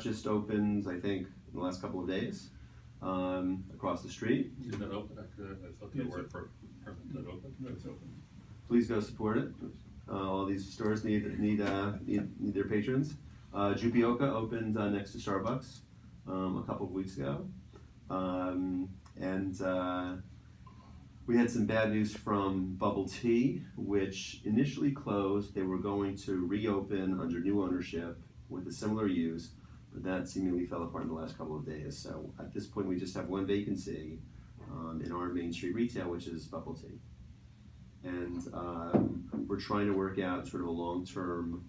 just opened, I think, in the last couple of days, across the street. Is that open? I thought they were for permanent. Is that open? No, it's open. Please go support it. All these stores need their patrons. Jupioka opened next to Starbucks a couple of weeks ago, and we had some bad news from Bubble Tea, which initially closed. They were going to reopen under new ownership with a similar use, but that seemingly fell apart in the last couple of days. So at this point, we just have one vacancy in our Main Street retail, which is Bubble Tea. And we're trying to work out sort of a long-term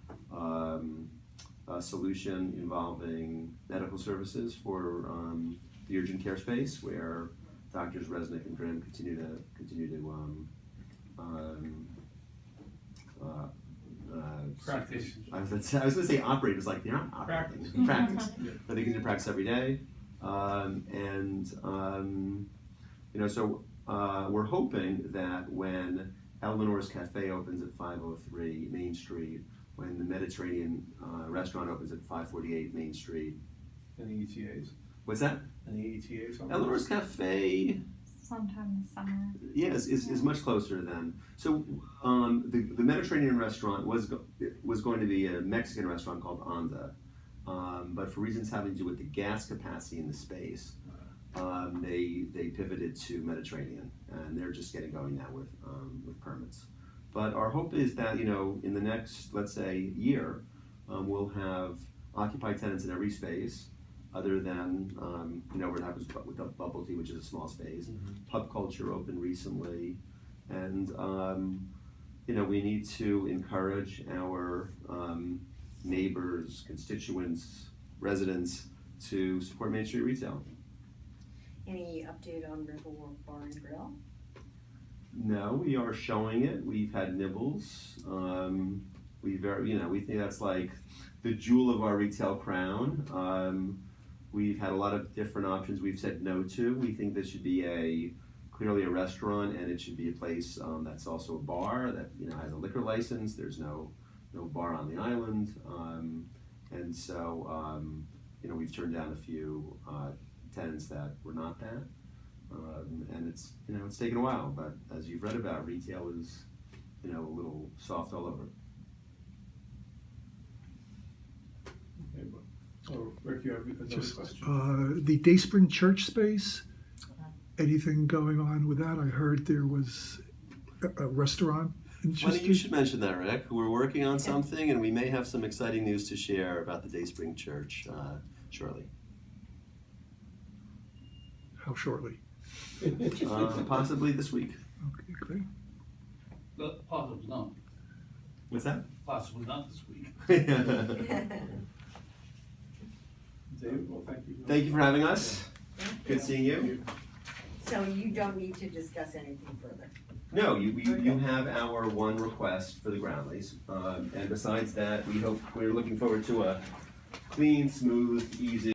solution involving medical services for the urgent care space, where Doctors Resnick and Grimm continue to Practice. I was going to say operate. It was like they're not operating. Practice. Yeah. But they continue to practice every day, so we're hoping that when Eleanor's Cafe opens at 503 Main Street, when the Mediterranean restaurant opens at 548 Main Street. Any ETAs? What's that? Any ETAs on Eleanor's Cafe, sometime this summer. yes, is much closer then. So the Mediterranean restaurant was going to be a Mexican restaurant called Onda, but for reasons having to do with the gas capacity in the space, they pivoted to Mediterranean, and they're just getting going now with permits. But our hope is that, in the next, let's say, year, we'll have occupied tenants in every space, other than, where it happens with the Bubble Tea, which is a small space. Mm-hmm. Pub culture opened recently, and, we need to encourage our neighbors, constituents, residents to support Main Street retail. Any update on Riverwalk Bar and Grill? No, we are showing it. We've had nibbles. We think that's like the jewel of our retail crown. We've had a lot of different options we've said no to. We think this should be clearly a restaurant, and it should be a place that's also a bar that has a liquor license. There's no bar on the island, and so we've turned down a few tenants that were not that. And it's taken a while, but as you've read about, retail is a little soft all over. Okay, Rick, you have another question? The Dayspring Church space, anything going on with that? I heard there was a restaurant interested. Funny you should mention that, Rick. We're working on something, and we may have some exciting news to share about the Dayspring Church shortly. How shortly? Possibly this week. Okay, great. But possibly not. What's that? Possibly not this week. David, well, thank you. Thank you for having us. Good seeing you. So you don't need to discuss anything further? No, you have our one request for the ground lease, and besides that, we're looking forward to a clean, smooth, easy